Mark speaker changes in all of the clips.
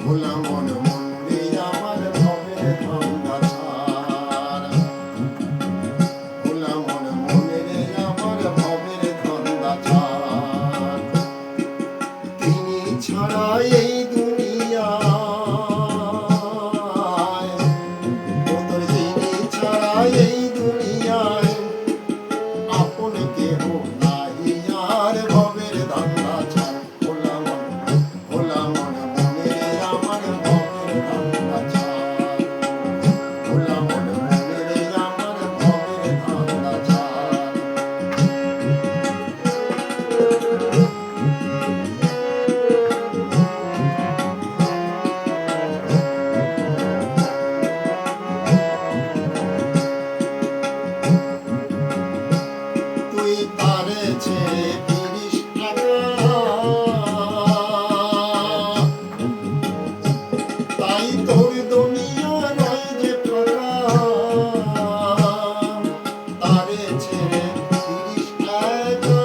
Speaker 1: ভোলা মন মন্দিরে আমার ভবের ধান্দা ছাড়, ভোলা মন মন্দিরে আমার ভবের ধান্দা ছাড়। তিনি ছাড়া এই দুনিয়ায়, তোর তিনি ছাড়া এই দুনিয়ায় আপন কেহ নাই আর ভবের ধান্দা ছাড়। ভোলা মন ভোলা মন মন্দিরে আমার ভবের ধান্দা ছাড়, ভোলা মন মন্দিরে আমার ভবের ধান্দা ছাড়। তুই তারে ছেড়ে ফিরিস একা, তাই তোর দুনিয়া নয় যে ফাঁকা। তারে ছেড়ে ফিরিস একা,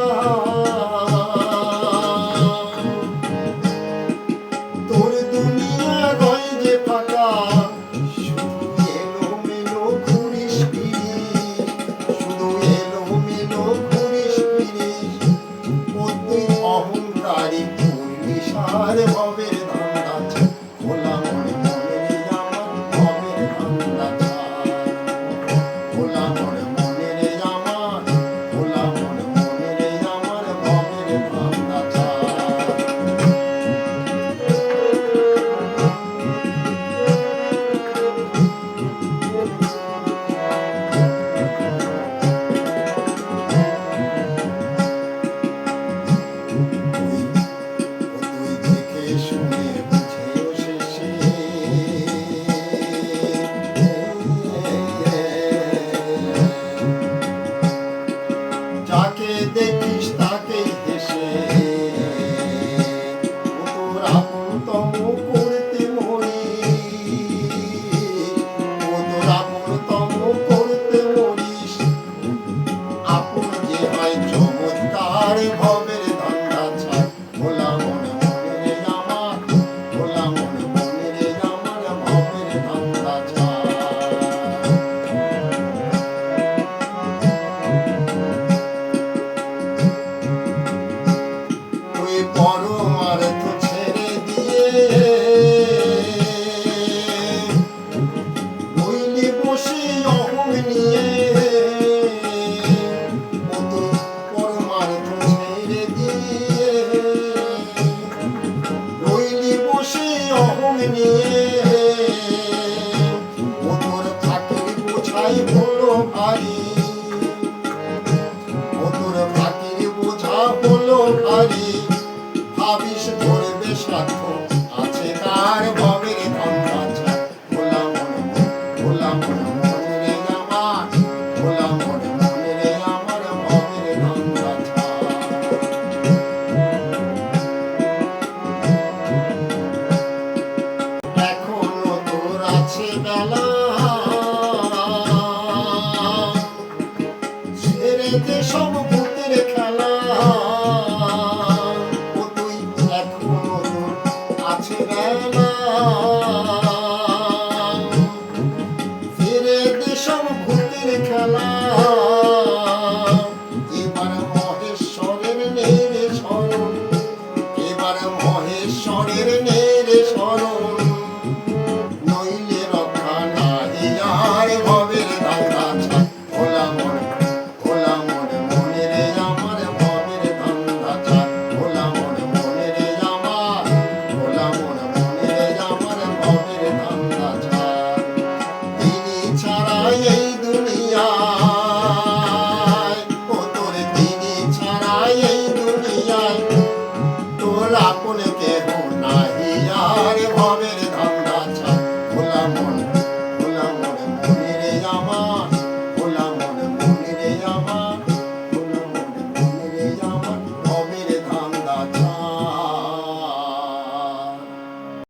Speaker 1: তোর দুনিয়া নয় যে ফাঁকা। শুধু এলোমেলো ঘুরিস ফিরিস, শুধু এলোমেলো ঘুরিস ফিরিস। তুই অহংকারী পুলিশ আর ভবের ধান্দা ছাড়। ভোলা মন মন্দিরে আমার ভবের ধান্দা ছাড়, ভোলা মন মন্দিরে আমার, ভোলা মন মন্দিরে আমার ভবের ধান্দা ছাড়। তুই দেখে শুনে বুঝেও শেষে যাকে দেখিস তাকেই হেসে তোর আপনতম করতে মরিস, তোর আপনতম করতে মরিস। আপন যে হয় চমৎকার ভবের ধান্দা ছাড়। ভোলা মন মন্দিরে আমার, ভোলা মন মন্দিরে আমার ভবের ধান্দা ছাড়। তুই পরমার্থ ছেড়ে দিয়ে রইলি বসে অহং নিয়ে। তুই পরমার্থ ছেড়ে দিয়ে রইলি বসে অহং নিয়ে। তোর ফাঁকির বোঝাই হলো ভারী, তোর ফাঁকির বোঝা হলো ভারী। ভাবিস ধরবে স্বার্থ আছে কার ভবের ধান্দা ছাড়। ভোলা মন ভোলা মন মন্দিরে আমার, ভোলা মন মন্দিরে আমার ভবের ধান্দা ছাড়। এখনো তোর আছে বেলা, ছেড়ে দে সব ভূতের খেলা। ও তুই এখনো তোর আছে বেলা,